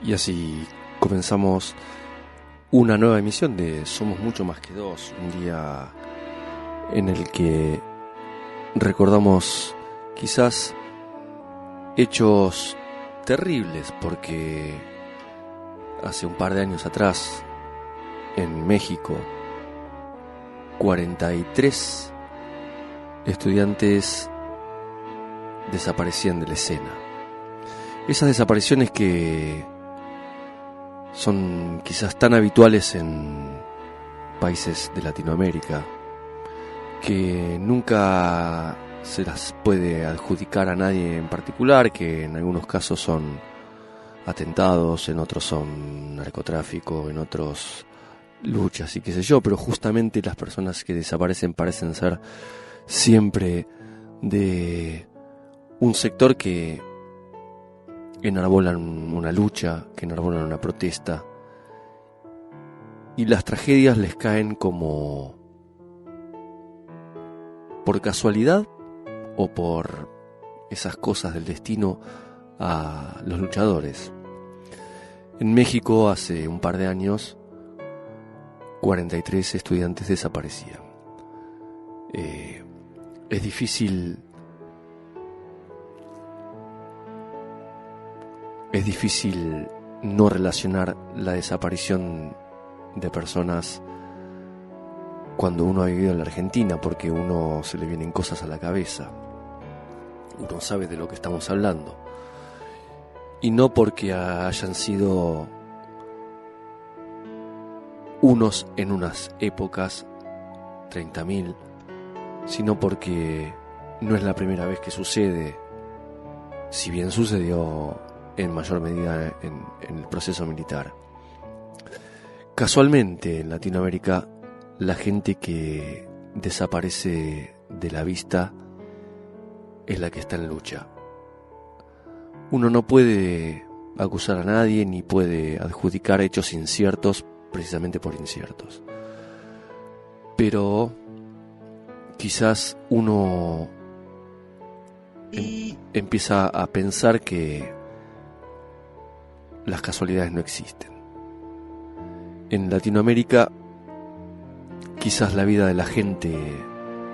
Y así comenzamos una nueva emisión de Somos Mucho Más que Dos, un día en el que recordamos quizás hechos terribles, porque hace un par de años atrás, en México, 43 estudiantes desaparecían de la escena. Esas desapariciones que son quizás tan habituales en países de Latinoamérica, que nunca se las puede adjudicar a nadie en particular, que en algunos casos son atentados, en otros son narcotráfico, en otros luchas y qué sé yo, pero justamente las personas que desaparecen parecen ser siempre de un sector que enarbolan una lucha, que enarbolan una protesta, y las tragedias les caen como por casualidad o por esas cosas del destino a los luchadores. En México hace un par de años 43 estudiantes desaparecían. Es difícil no relacionar la desaparición de personas cuando uno ha vivido en la Argentina, porque uno se le vienen cosas a la cabeza, uno sabe de lo que estamos hablando, y no porque hayan sido unos en unas épocas 30.000, sino porque no es la primera vez que sucede, si bien sucedió en mayor medida en el proceso militar. Casualmente en Latinoamérica la gente que desaparece de la vista es la que está en lucha. Uno no puede acusar a nadie ni puede adjudicar hechos inciertos precisamente por inciertos. Pero quizás uno empieza a pensar que las casualidades no existen. En Latinoamérica quizás la vida de la gente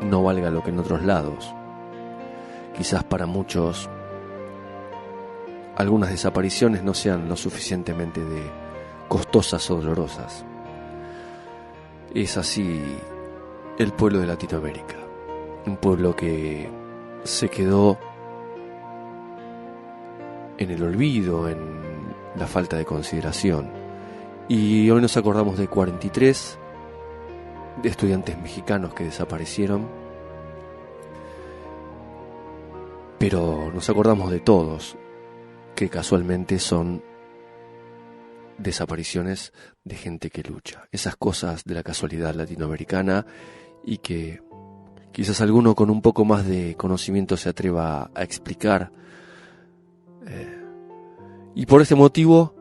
no valga lo que en otros lados. Quizás para muchos algunas desapariciones no sean lo suficientemente costosas o dolorosas. Es así el pueblo de Latinoamérica, un pueblo que se quedó en el olvido, en la falta de consideración. Y hoy nos acordamos de 43 de estudiantes mexicanos que desaparecieron, pero nos acordamos de todos, que casualmente son desapariciones de gente que lucha. Esas cosas de la casualidad latinoamericana, y que quizás alguno con un poco más de conocimiento se atreva a explicar. Y por este motivo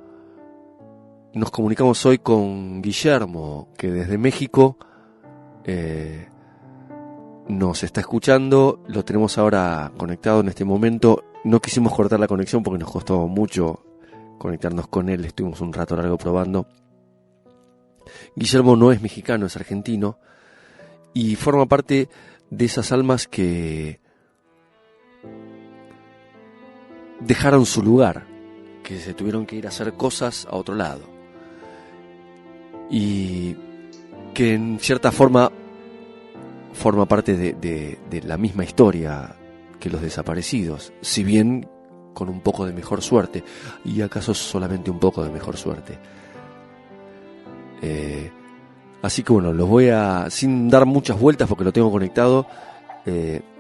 nos comunicamos hoy con Guillermo, que desde México nos está escuchando. Lo tenemos ahora conectado en este momento. No quisimos cortar la conexión porque nos costó mucho conectarnos con él. Estuvimos un rato largo probando. Guillermo no es mexicano, es argentino, y forma parte de esas almas que dejaron su lugar, que se tuvieron que ir a hacer cosas a otro lado, y que en cierta forma forma parte de la misma historia que los desaparecidos, si bien con un poco de mejor suerte, y acaso solamente un poco de mejor suerte. Así que bueno, los voy a, sin dar muchas vueltas porque lo tengo conectado,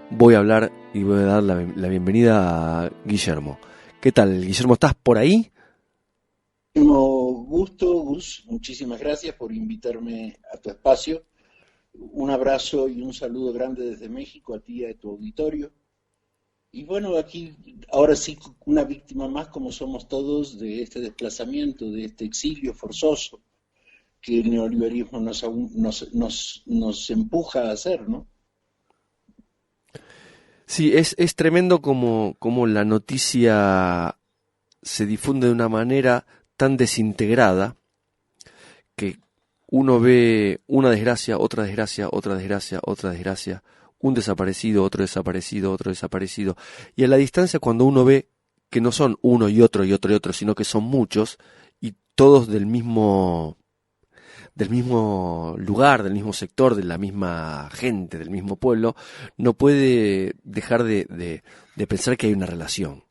voy a hablar y voy a dar la bienvenida a Guillermo. ¿Qué tal, Guillermo? ¿Estás por ahí? Muchísimo gusto, Gus. Muchísimas gracias por invitarme a tu espacio. Un abrazo y un saludo grande desde México a ti y a tu auditorio. Y bueno, aquí ahora sí una víctima más, como somos todos, de este desplazamiento, de este exilio forzoso que el neoliberalismo nos empuja a hacer, ¿no? Sí, es tremendo como la noticia se difunde de una manera tan desintegrada que uno ve una desgracia, otra desgracia, otra desgracia, otra desgracia, un desaparecido, otro desaparecido, otro desaparecido. Y a la distancia, cuando uno ve que no son uno y otro y otro y otro, sino que son muchos y todos del mismo lugar, del mismo sector, de la misma gente, del mismo pueblo, no puede dejar de pensar que hay una relación.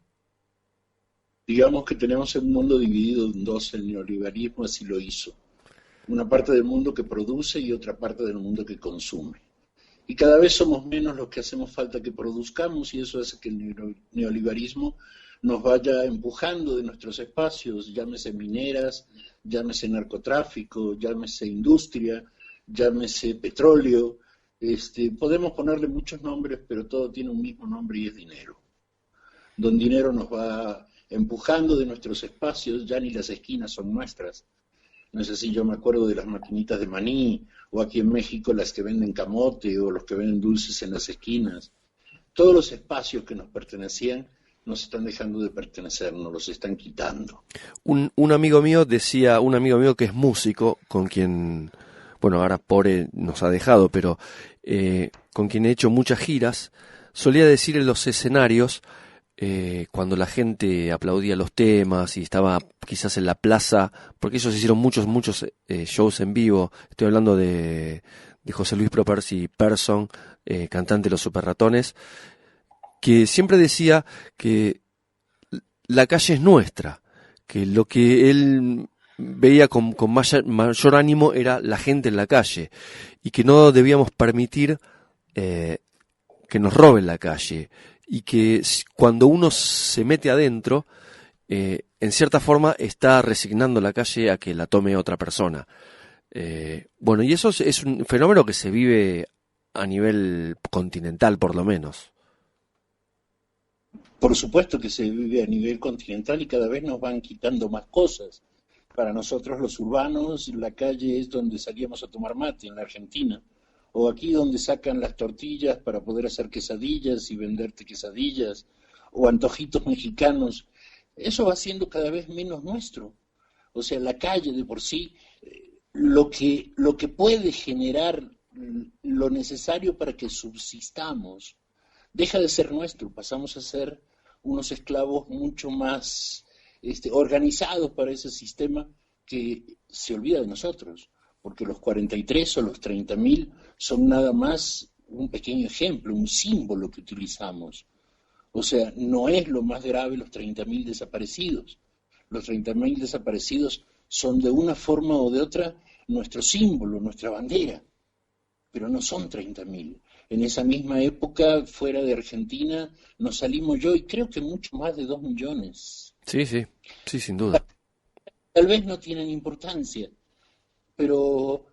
Digamos que tenemos el mundo dividido en dos, el neoliberalismo así lo hizo. Una parte del mundo que produce y otra parte del mundo que consume. Y cada vez somos menos los que hacemos falta que produzcamos, y eso hace que el neoliberalismo nos vaya empujando de nuestros espacios, llámese mineras, llámese narcotráfico, llámese industria, llámese petróleo. Podemos ponerle muchos nombres, pero todo tiene un mismo nombre y es dinero. Don Dinero nos va empujando de nuestros espacios, ya ni las esquinas son nuestras. No sé si yo me acuerdo de las maquinitas de maní, o aquí en México las que venden camote, o los que venden dulces en las esquinas. Todos los espacios que nos pertenecían nos están dejando de pertenecer, nos los están quitando. Un amigo mío decía, un amigo mío que es músico, con quien, bueno, ahora pobre nos ha dejado, pero con quien he hecho muchas giras, solía decir en los escenarios, cuando la gente aplaudía los temas y estaba quizás en la plaza, porque ellos hicieron muchos shows en vivo. Estoy hablando de José Luis Propers y Persson, cantante de los Super Ratones, que siempre decía que la calle es nuestra, que lo que él veía con mayor ánimo era la gente en la calle, y que no debíamos permitir que nos roben la calle, y que cuando uno se mete adentro, en cierta forma está resignando la calle a que la tome otra persona. Bueno, y eso es un fenómeno que se vive a nivel continental, por lo menos. Por supuesto que se vive a nivel continental y cada vez nos van quitando más cosas. Para nosotros los urbanos, la calle es donde salíamos a tomar mate en la Argentina, o aquí donde sacan las tortillas para poder hacer quesadillas y venderte quesadillas, o antojitos mexicanos. Eso va siendo cada vez menos nuestro. O sea, la calle de por sí, lo que puede generar lo necesario para que subsistamos, deja de ser nuestro, pasamos a ser unos esclavos mucho más organizados para ese sistema que se olvida de nosotros, porque los 43 o los 30.000 son nada más un pequeño ejemplo, un símbolo que utilizamos. O sea, no es lo más grave los 30.000 desaparecidos. Los 30.000 desaparecidos son de una forma o de otra nuestro símbolo, nuestra bandera, pero no son 30.000. En esa misma época, fuera de Argentina, nos salimos yo y creo que mucho más de 2 millones. Sí, sin duda. Tal vez no tienen importancia, pero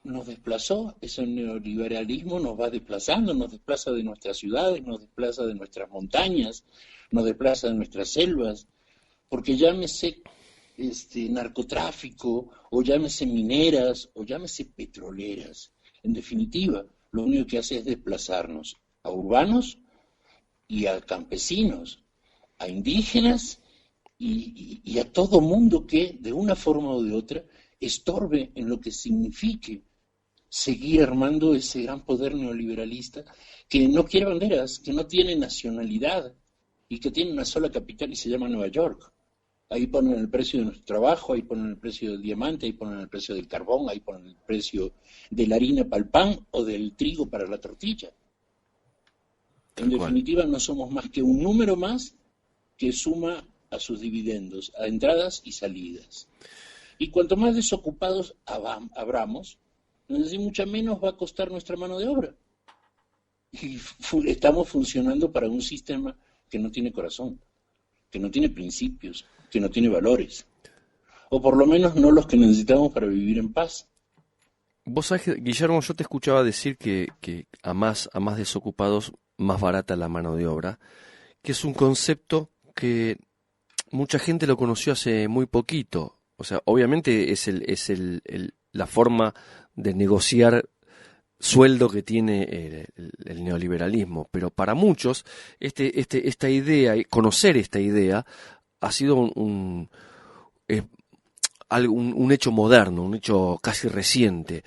nos desplazó, ese neoliberalismo nos va desplazando, nos desplaza de nuestras ciudades, nos desplaza de nuestras montañas, nos desplaza de nuestras selvas, porque llámese narcotráfico, o llámese mineras, o llámese petroleras. En definitiva, lo único que hace es desplazarnos a urbanos y a campesinos, a indígenas y a todo mundo que, de una forma o de otra, estorbe en lo que signifique seguir armando ese gran poder neoliberalista que no quiere banderas, que no tiene nacionalidad y que tiene una sola capital y se llama Nueva York. Ahí ponen el precio de nuestro trabajo, ahí ponen el precio del diamante, ahí ponen el precio del carbón, ahí ponen el precio de la harina para el pan o del trigo para la tortilla. En definitiva, no somos más que un número más que suma a sus dividendos, a entradas y salidas. Y cuanto más desocupados abramos, mucha menos va a costar nuestra mano de obra. Y estamos funcionando para un sistema que no tiene corazón, que no tiene principios, que no tiene valores, o por lo menos no los que necesitamos para vivir en paz. Vos sabés, Guillermo, yo te escuchaba decir que a más desocupados, más barata la mano de obra, que es un concepto que mucha gente lo conoció hace muy poquito. O sea, obviamente es la forma de negociar sueldo que tiene el neoliberalismo, pero para muchos esta idea, conocer esta idea, ha sido un hecho moderno, un hecho casi reciente.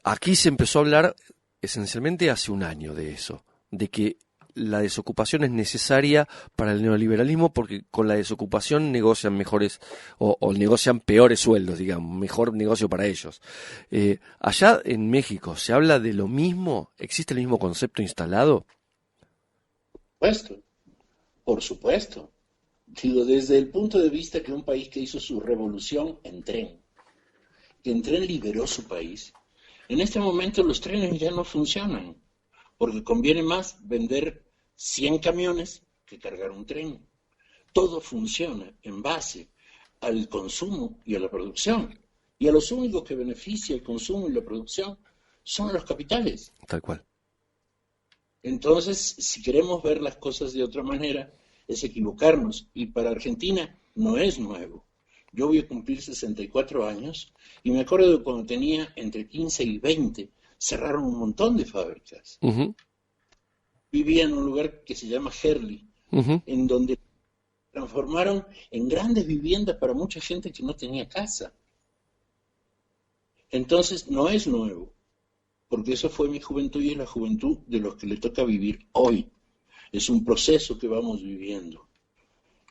Aquí se empezó a hablar esencialmente hace un año de eso, de que la desocupación es necesaria para el neoliberalismo porque con la desocupación negocian mejores o negocian peores sueldos, digamos, mejor negocio para ellos. Allá en México, ¿se habla de lo mismo? ¿Existe el mismo concepto instalado? Supuesto, por supuesto. Digo, desde el punto de vista que un país que hizo su revolución en tren, que en tren liberó su país, en este momento los trenes ya no funcionan, porque conviene más vender 100 camiones que cargar un tren. Todo funciona en base al consumo y a la producción. Y a los únicos que beneficia el consumo y la producción son los capitales. Tal cual. Entonces, si queremos ver las cosas de otra manera, es equivocarnos. Y para Argentina no es nuevo. Yo voy a cumplir 64 años y me acuerdo de cuando tenía entre 15 y 20, cerraron un montón de fábricas. Uh-huh. Vivía en un lugar que se llama Herli, Uh-huh. en donde transformaron en grandes viviendas para mucha gente que no tenía casa. Entonces, no es nuevo, porque eso fue mi juventud y es la juventud de los que le toca vivir hoy. Es un proceso que vamos viviendo.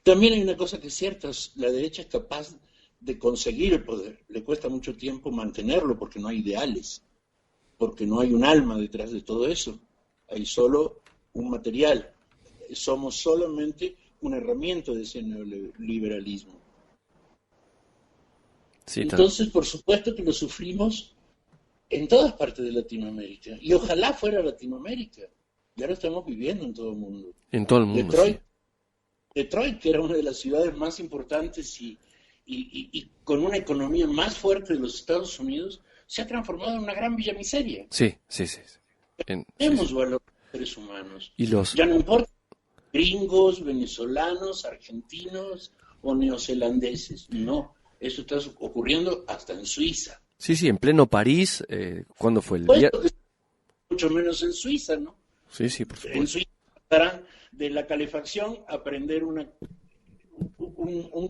También hay una cosa que es cierta, la derecha es capaz de conseguir el poder. Le cuesta mucho tiempo mantenerlo porque no hay ideales, porque no hay un alma detrás de todo eso. Hay solo un material. Somos solamente una herramienta de ese neoliberalismo. Sí, Entonces, por supuesto que lo sufrimos en todas partes de Latinoamérica. Y ojalá fuera Latinoamérica. Ya lo estamos viviendo en todo el mundo. en todo el mundo. Detroit, Sí. Detroit, que era una de las ciudades más importantes y con una economía más fuerte de los Estados Unidos, se ha transformado en una gran villa miseria. Sí, sí, sí. Tenemos Sí. valores seres humanos. Y los... Ya no importa gringos, venezolanos, argentinos o neozelandeses. No, eso está ocurriendo hasta en Suiza. Sí, sí, en pleno París, ¿cuándo fue el Puesto viernes? que mucho menos en Suiza, ¿no? Sí, sí, por En supuesto. Suiza pasarán de la calefacción a prender un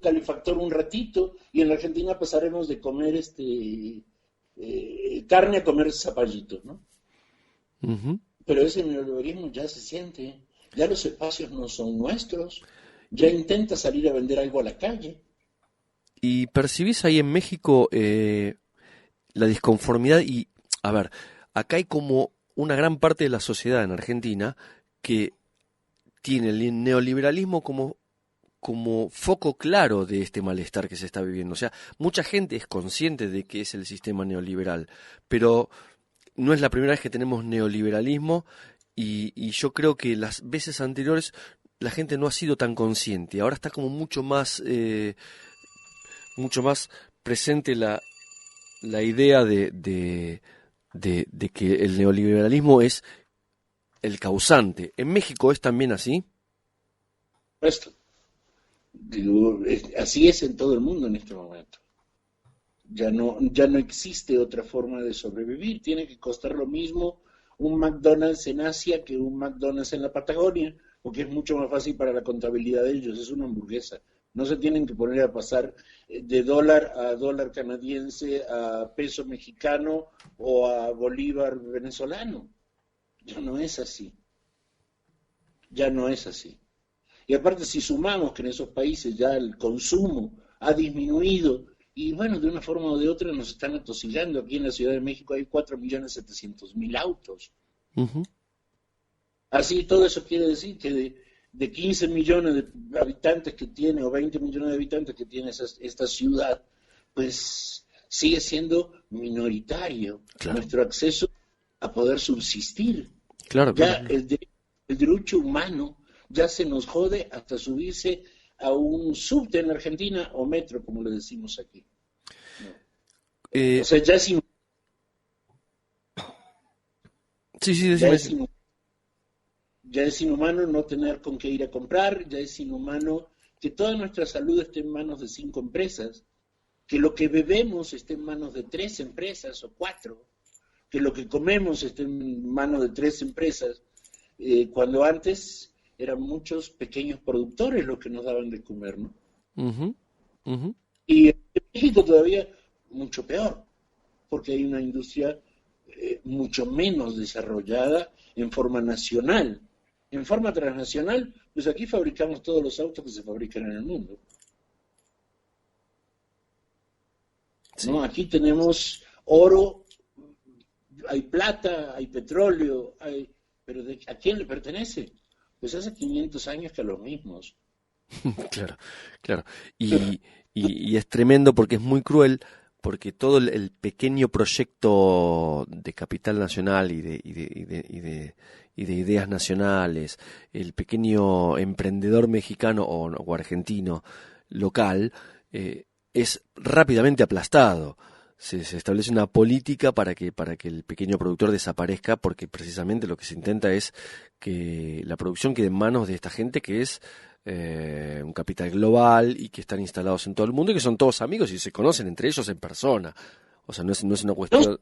calefactor un ratito, y en la Argentina pasaremos de comer carne a comer zapallitos, ¿no? Uh-huh. Pero ese neoliberalismo ya se siente, ya los espacios no son nuestros, ya intenta salir a vender algo a la calle. ¿Y percibís ahí en México la disconformidad? Y, a ver, acá hay como una gran parte de la sociedad en Argentina que tiene el neoliberalismo como foco claro de este malestar que se está viviendo. O sea, mucha gente es consciente de que es el sistema neoliberal, pero no es la primera vez que tenemos neoliberalismo y yo creo que las veces anteriores la gente no ha sido tan consciente. Ahora está como mucho más presente la idea de que el neoliberalismo es el causante. ¿En México es también así? Esto, digo, así es en todo el mundo en este momento. Ya no existe otra forma de sobrevivir. Tiene que costar lo mismo un McDonald's en Asia que un McDonald's en la Patagonia, porque es mucho más fácil para la contabilidad de ellos. Es una hamburguesa. No se tienen que poner a pasar de dólar a dólar canadiense a peso mexicano o a bolívar venezolano. Ya no es así. Ya no es así. Y aparte, si sumamos que en esos países ya el consumo ha disminuido, y bueno, de una forma o de otra nos están atosigando. Aquí en la Ciudad de México hay 4.700.000 autos. Uh-huh. Así, todo eso quiere decir que de 15 millones de habitantes que tiene, o 20 millones de habitantes que tiene esta ciudad, pues sigue siendo minoritario Claro. nuestro acceso a poder subsistir. Claro, Ya claro. el derecho humano ya se nos jode hasta subirse a un subte en Argentina o metro, como le decimos aquí. No. O sea, Sí, sí, ya decime. es, ya es inhumano no tener con qué ir a comprar, ya es inhumano que toda nuestra salud esté en manos de 5 empresas, que lo que bebemos esté en manos de 3 empresas o 4, que lo que comemos esté en manos de 3 empresas, cuando antes eran muchos pequeños productores los que nos daban de comer, ¿no? Uh-huh. Uh-huh. Y en México todavía mucho peor, porque hay una industria mucho menos desarrollada en forma nacional. En forma transnacional, pues aquí fabricamos todos los autos que se fabrican en el mundo. ¿No? Sí, Aquí tenemos oro, hay plata, hay petróleo, pero ¿a quién le pertenece? Pues hace 500 años que a los mismos. claro, claro. Y es tremendo porque es muy cruel, porque todo el pequeño proyecto de capital nacional y de ideas nacionales, el pequeño emprendedor mexicano o argentino local, es rápidamente aplastado. Se establece una política para que el pequeño productor desaparezca, porque precisamente lo que se intenta es que la producción quede en manos de esta gente que es un capital global y que están instalados en todo el mundo y que son todos amigos y se conocen entre ellos en persona. O sea, no es una No, cuestión...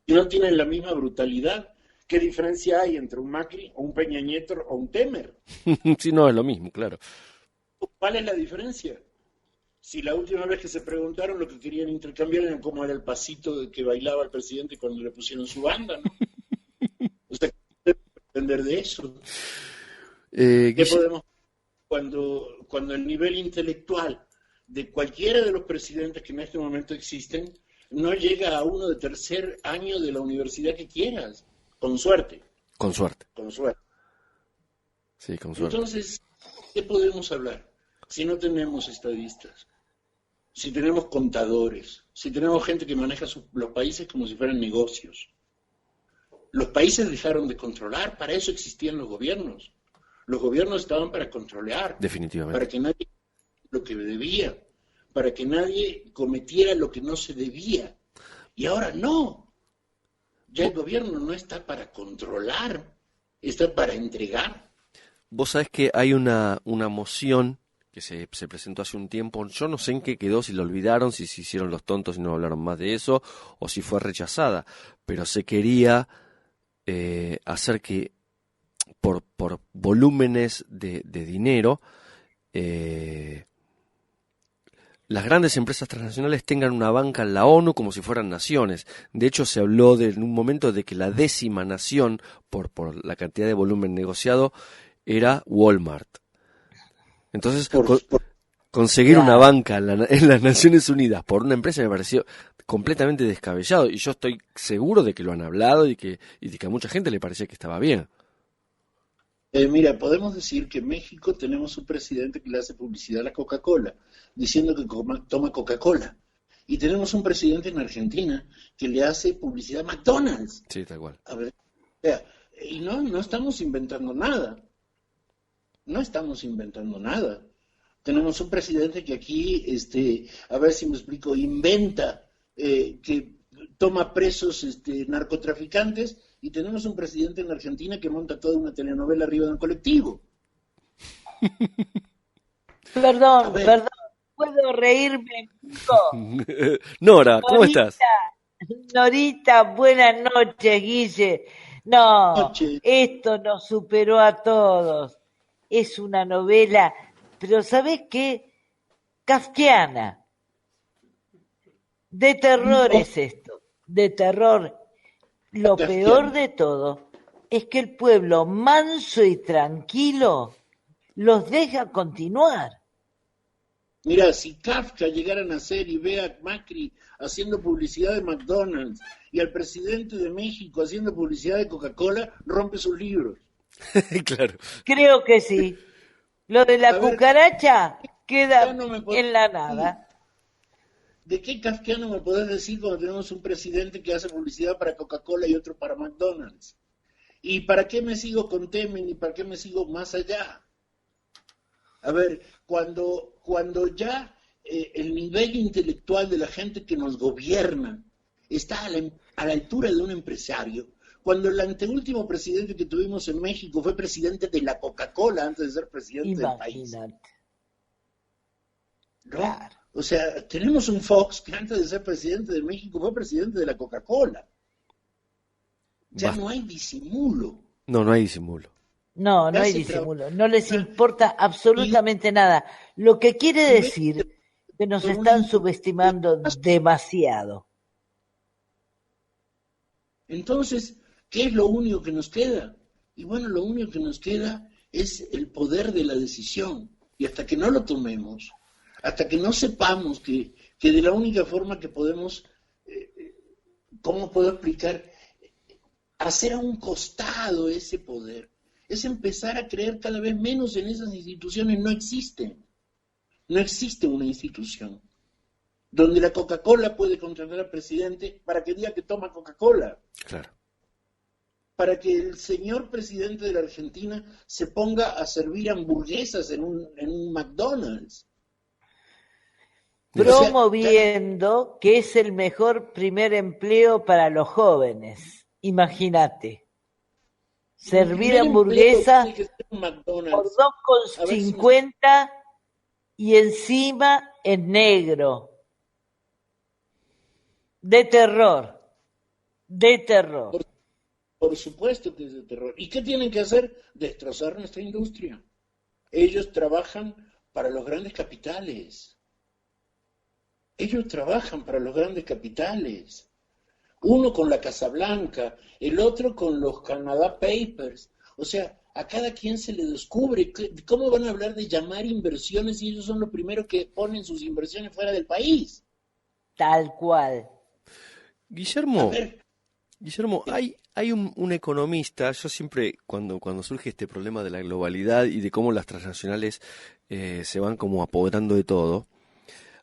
si no tienen la misma brutalidad. ¿Qué diferencia hay entre un Macri o un Peña Nieto o un Temer? Sí, no es lo mismo, claro. ¿Cuál es la diferencia? Si la última vez que se preguntaron lo que querían intercambiar era cómo era el pasito que bailaba el presidente cuando le pusieron su banda, ¿no? O sea, ¿qué podemos aprender de eso? ¿Qué Guille, podemos cuando el nivel intelectual de cualquiera de los presidentes que en este momento existen no llega a uno de tercer año de la universidad que quieras? Con suerte, con suerte, con suerte. sí, con suerte. Entonces, ¿qué podemos hablar si no tenemos estadistas? Si tenemos contadores, si tenemos gente que maneja los países como si fueran negocios. Los países dejaron de controlar, para eso existían los gobiernos. Los gobiernos estaban para controlar, para Definitivamente. que nadie lo que debía, para que nadie cometiera lo que no se debía. Y ahora no, ya el Vo- gobierno no está para controlar, está para entregar. Vos sabés que hay una moción que se presentó hace un tiempo, yo no sé en qué quedó, si la olvidaron, si se hicieron los tontos y no hablaron más de eso, o si fue rechazada, pero se quería hacer que por volúmenes de dinero, eh, las grandes empresas transnacionales tengan una banca en la ONU como si fueran naciones. De hecho, se habló en un momento de que la 10ª nación, por la cantidad de volumen negociado, era Walmart. Entonces, Por, por, conseguir una Claro. banca en las Naciones Unidas por una empresa me pareció completamente descabellado. Y yo estoy seguro de que lo han hablado y de que a mucha gente le parecía que estaba bien. Mira, podemos decir que en México tenemos un presidente que le hace publicidad a la Coca-Cola, diciendo que toma Coca-Cola. Y tenemos un presidente en Argentina que le hace publicidad a McDonald's. Sí, tal cual. A ver, o sea, y no estamos inventando nada. No estamos inventando nada. Tenemos un presidente que aquí, a ver si me explico, inventa que toma presos narcotraficantes y tenemos un presidente en Argentina que monta toda una telenovela arriba de un colectivo. A Perdón, ver, perdón, ¿puedo reírme, Nico? Nora, ¿cómo estás? Norita, Norita, buenas noches, Guille. No, noche, esto nos superó a todos. Es una novela, pero ¿sabés qué? Kafkiana. De terror no, es esto, de terror. Lo peor kafkiana. de todo es que el pueblo manso y tranquilo los deja continuar. Mira, si Kafka llegara a nacer y ve a Macri haciendo publicidad de McDonald's y al presidente de México haciendo publicidad de Coca-Cola, rompe sus libros. Claro. Creo que sí. Lo de A la ver, cucaracha ya queda no me podés en la decir. nada. ¿De qué kafkiano me podés decir cuando tenemos un presidente que hace publicidad para Coca-Cola y otro para McDonald's? ¿Y para qué me sigo con Temen y para qué me sigo más allá? A ver, cuando ya el nivel intelectual de la gente que nos gobierna está a la altura de un empresario, cuando el anteúltimo presidente que tuvimos en México fue presidente de la Coca-Cola antes de ser presidente del país, Imagínate, ¿no? claro. O sea, tenemos un Fox que antes de ser presidente de México fue presidente de la Coca-Cola. Ya Basta. no hay disimulo. No, no hay disimulo. No, no Ya hay se disimulo. No les trabaja importa y, absolutamente nada. Lo que quiere y ve decir Que nos con están una... subestimando demasiado. Entonces, ¿qué es lo único que nos queda? Y bueno, lo único que nos queda es el poder de la decisión. Y hasta que no lo tomemos, hasta que no sepamos que de la única forma que podemos, ¿cómo puedo explicar? Hacer a un costado ese poder, es empezar a creer cada vez menos en esas instituciones. No existen. No existe una institución donde la Coca-Cola puede contratar al presidente para que diga que toma Coca-Cola. Claro. Para que el señor presidente de la Argentina se ponga a servir hamburguesas en un McDonald's. Promoviendo que es el mejor primer empleo para los jóvenes. Imagínate. Servir hamburguesa por 2,50 y encima en negro. De terror. De terror. Por supuesto que es de terror. ¿Y qué tienen que hacer? Destrozar nuestra industria. Ellos trabajan para los grandes capitales. Ellos trabajan para los grandes capitales. Uno con la Casa Blanca, el otro con los Canada Papers. O sea, a cada quien se le descubre. ¿Cómo van a hablar de llamar inversiones si ellos son los primeros que ponen sus inversiones fuera del país? Tal cual. Guillermo, hay un economista. Yo siempre, cuando surge este problema de la globalidad y de cómo las transnacionales se van como apoderando de todo,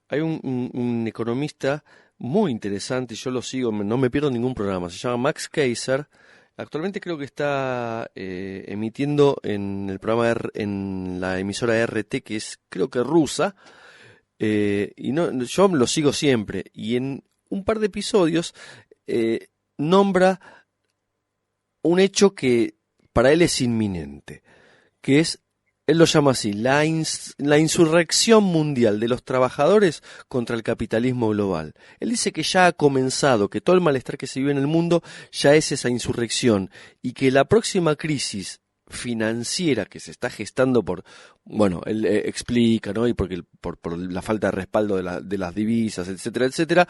hay un economista muy interesante, yo lo sigo, no me pierdo ningún programa, se llama Max Keiser. Actualmente creo que está emitiendo en el programa en la emisora RT, que es creo que rusa, y yo lo sigo siempre, y en un par de episodios nombra un hecho que para él es inminente, que es, él lo llama así, la insurrección mundial de los trabajadores contra el capitalismo global. Él dice que ya ha comenzado, que todo el malestar que se vive en el mundo ya es esa insurrección, y que la próxima crisis financiera que se está gestando él explica, ¿no? Y porque por la falta de respaldo de las divisas, etcétera, etcétera,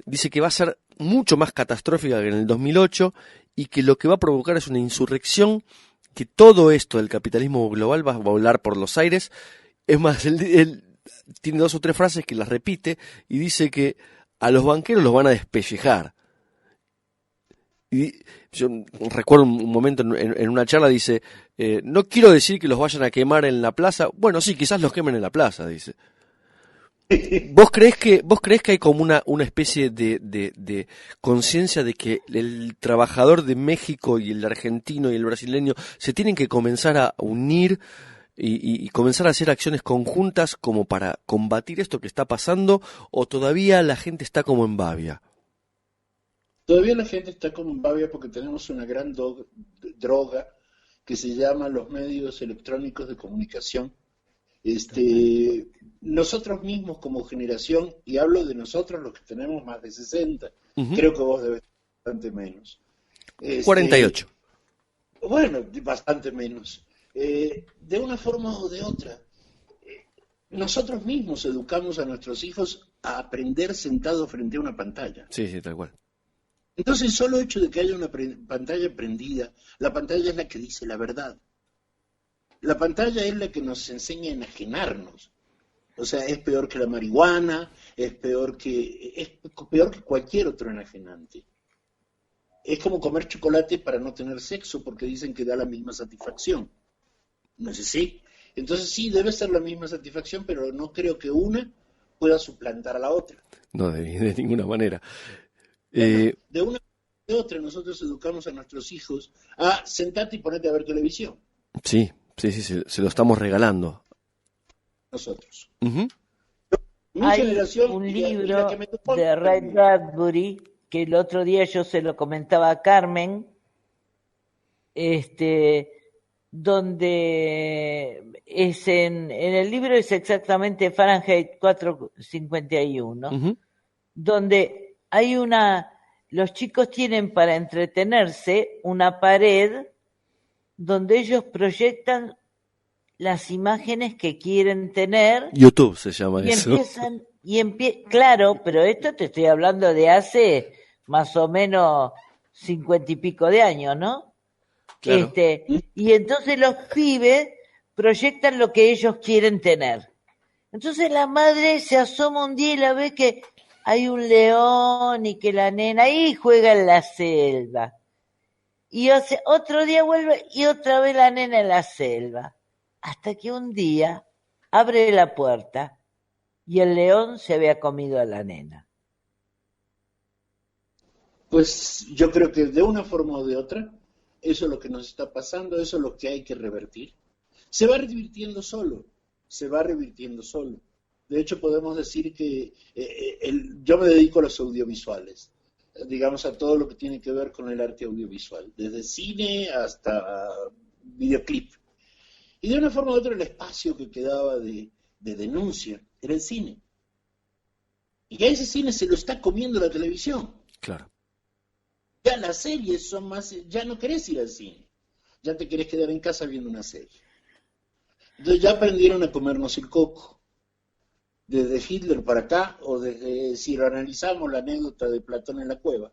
dice que va a ser mucho más catastrófica que en el 2008, y que lo que va a provocar es una insurrección, que todo esto del capitalismo global va a volar por los aires. Es más, él tiene 2 o 3 frases que las repite y dice que a los banqueros los van a despellejar. Y yo recuerdo un momento en una charla, dice, no quiero decir que los vayan a quemar en la plaza. Bueno, sí, quizás los quemen en la plaza, dice. ¿Vos creés que hay como una especie de conciencia de que el trabajador de México y el argentino y el brasileño se tienen que comenzar a unir y comenzar a hacer acciones conjuntas como para combatir esto que está pasando, o todavía la gente está como en babia? Todavía la gente está como en babia porque tenemos una gran droga que se llama los medios electrónicos de comunicación. Nosotros mismos como generación, y hablo de nosotros los que tenemos más de 60, creo que vos debes bastante menos. 48. Bueno, bastante menos. De una forma o de otra, nosotros mismos educamos a nuestros hijos a aprender sentado frente a una pantalla. Sí, tal cual. Entonces, el solo hecho de que haya una pantalla prendida, la pantalla es la que dice la verdad. La pantalla es la que nos enseña a enajenarnos. O sea, es peor que la marihuana, es peor que cualquier otro enajenante. Es como comer chocolate para no tener sexo, porque dicen que da la misma satisfacción. No sé si. Entonces sí, debe ser la misma satisfacción, pero no creo que una pueda suplantar a la otra. No, de ninguna manera. De una de otra, nosotros educamos a nuestros hijos a sentate y ponete a ver televisión. Sí, se lo estamos regalando. Nosotros. Mi generación, un libro de Ray Bradbury, que el otro día yo se lo comentaba a Carmen, donde es en el libro es exactamente Fahrenheit 451, donde hay los chicos tienen para entretenerse una pared donde ellos proyectan las imágenes que quieren tener YouTube se llama y eso. empiezan, claro, pero esto te estoy hablando de hace más o menos 50 y pico de años, ¿no? Claro. Y entonces los pibes proyectan lo que ellos quieren tener. Entonces la madre se asoma un día y la ve que hay un león y que la nena ahí juega en la selva. Y otro día vuelve y otra vez la nena en la selva. Hasta que un día abre la puerta y el león se había comido a la nena. Pues yo creo que de una forma o de otra, eso es lo que nos está pasando, eso es lo que hay que revertir. Se va revirtiendo solo, se va revirtiendo solo. De hecho, podemos decir que yo me dedico a los audiovisuales, digamos a todo lo que tiene que ver con el arte audiovisual, desde cine hasta videoclip. Y de una forma u otra el espacio que quedaba de denuncia era el cine. Y a ese cine se lo está comiendo la televisión. Claro. Ya las series son más, ya no querés ir al cine, ya te querés quedar en casa viendo una serie. Entonces ya aprendieron a comernos el coco. Desde Hitler para acá, o desde, si lo analizamos, la anécdota de Platón en la cueva,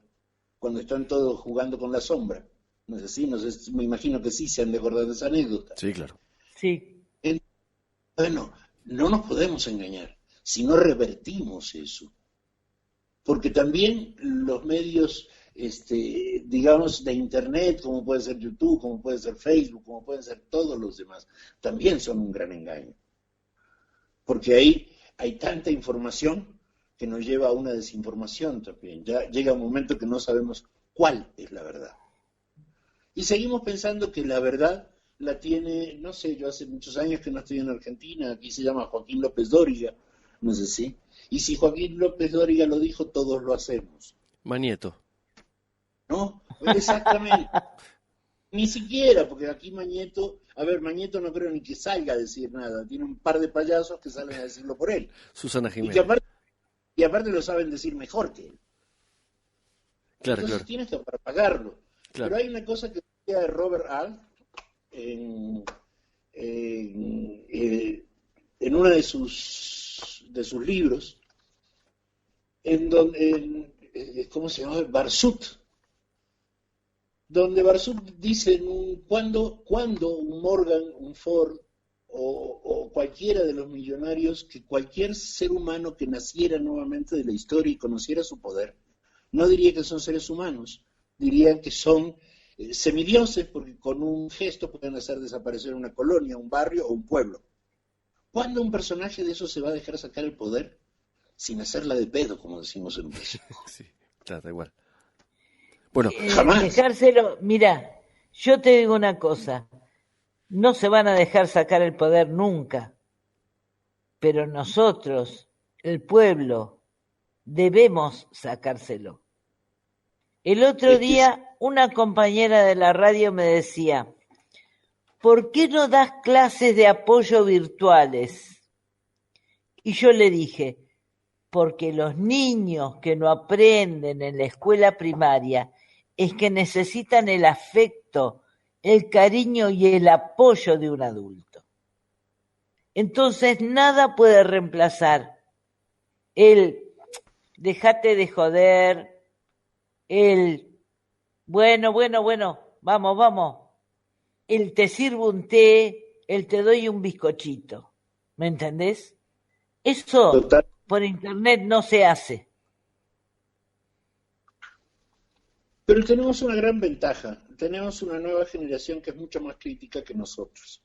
cuando están todos jugando con la sombra. No sé si, no sé, me imagino que sí se han de acordar de esa anécdota. Sí, claro. Sí. Bueno, no nos podemos engañar si no revertimos eso. Porque también los medios, digamos, de Internet, como puede ser YouTube, como puede ser Facebook, como pueden ser todos los demás, también son un gran engaño. Porque ahí hay tanta información que nos lleva a una desinformación también. Ya llega un momento que no sabemos cuál es la verdad. Y seguimos pensando que la verdad la tiene, no sé, yo hace muchos años que no estoy en Argentina, aquí se llama Joaquín López Dóriga, no sé si. Y si Joaquín López Dóriga lo dijo, todos lo hacemos. Manieto. ¿No? Exactamente. Ni siquiera, porque aquí Mañeto no creo ni que salga a decir nada, tiene un par de payasos que salen a decirlo por él. Susana Y Jiménez. y aparte lo saben decir mejor que él. Claro, Entonces claro. tienes que pagarlo. Claro. Pero hay una cosa que decía Robert Alt en uno de sus libros, ¿cómo se llama? Barsut, donde Barsut dice cuando un Morgan, un Ford o cualquiera de los millonarios, que cualquier ser humano que naciera nuevamente de la historia y conociera su poder, no diría que son seres humanos, diría que son semidioses, porque con un gesto pueden hacer desaparecer una colonia, un barrio o un pueblo. ¿Cuándo un personaje de eso se va a dejar sacar el poder? Sin hacerla de pedo, como decimos en México. Sí, está igual. Bueno, jamás. Dejárselo, mira, yo te digo una cosa, no se van a dejar sacar el poder nunca, pero nosotros, el pueblo, debemos sacárselo. El otro día una compañera de la radio me decía, ¿por qué no das clases de apoyo virtuales? Y yo le dije, porque los niños que no aprenden en la escuela primaria es que necesitan el afecto, el cariño y el apoyo de un adulto. Entonces nada puede reemplazar el dejate de joder, el bueno, vamos, el te sirvo un té, el te doy un bizcochito. ¿Me entendés? Eso Total. por internet no se hace. Pero tenemos una gran ventaja. Tenemos una nueva generación que es mucho más crítica que nosotros.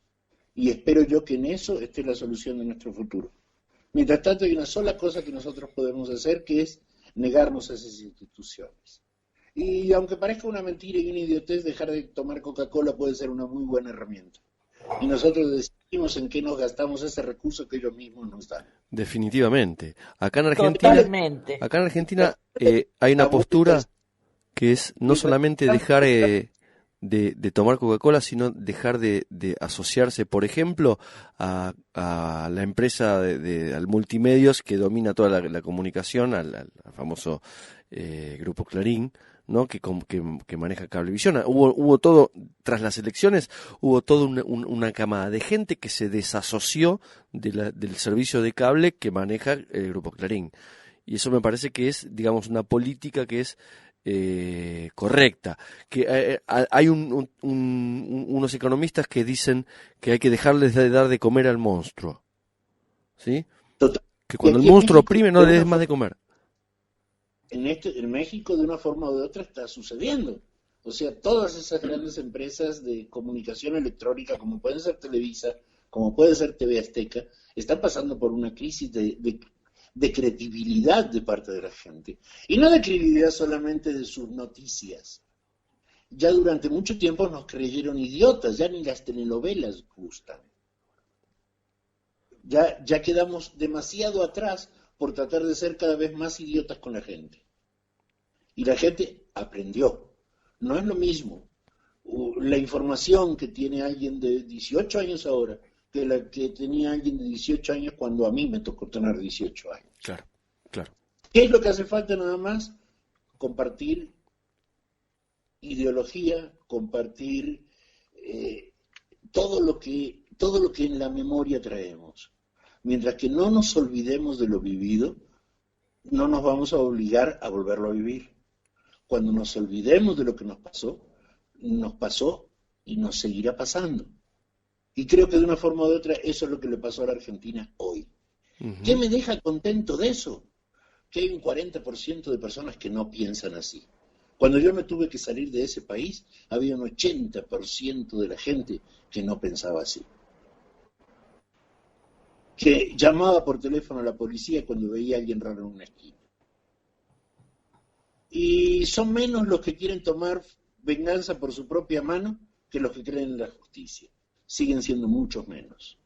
Y espero yo que en eso esté la solución de nuestro futuro. Mientras tanto, hay una sola cosa que nosotros podemos hacer, que es negarnos a esas instituciones. Y aunque parezca una mentira y una idiotez, dejar de tomar Coca-Cola puede ser una muy buena herramienta. Y nosotros decidimos en qué nos gastamos ese recurso que ellos mismos nos dan. definitivamente. Acá en Totalmente. Argentina hay una postura que es no solamente dejar de tomar Coca-Cola, sino dejar de asociarse, por ejemplo, a la empresa al multimedios que domina toda la comunicación, al famoso Grupo Clarín, ¿no? Que maneja Cablevisión. Hubo todo, tras las elecciones, hubo toda una camada de gente que se desasoció del servicio de cable que maneja el Grupo Clarín. Y eso me parece que es, digamos, una política que es correcta. Que hay unos economistas que dicen que hay que dejarles de dar de comer al monstruo, ¿sí? Total. Que cuando el monstruo oprime no le des más de comer. En México, de una forma u otra, está sucediendo. O sea, todas esas grandes empresas de comunicación electrónica, como pueden ser Televisa, como puede ser TV Azteca, están pasando por una crisis de credibilidad de parte de la gente. Y no de credibilidad solamente de sus noticias. Ya durante mucho tiempo nos creyeron idiotas, ya ni las telenovelas gustan. Ya quedamos demasiado atrás por tratar de ser cada vez más idiotas con la gente. Y la gente aprendió. No es lo mismo la información que tiene alguien de 18 años ahora que la que tenía alguien de 18 años cuando a mí me tocó tener 18 años. Claro, claro. ¿Qué es lo que hace falta nada más? Compartir ideología, compartir todo lo que en la memoria traemos. Mientras que no nos olvidemos de lo vivido, no nos vamos a obligar a volverlo a vivir. Cuando nos olvidemos de lo que nos pasó y nos seguirá pasando. Y creo que de una forma u otra eso es lo que le pasó a la Argentina hoy. Uh-huh. ¿Qué me deja contento de eso? Que hay un 40% de personas que no piensan así. Cuando yo me tuve que salir de ese país, había un 80% de la gente que no pensaba así. Que llamaba por teléfono a la policía cuando veía a alguien raro en una esquina. Y son menos los que quieren tomar venganza por su propia mano que los que creen en la justicia. Siguen siendo muchos menos.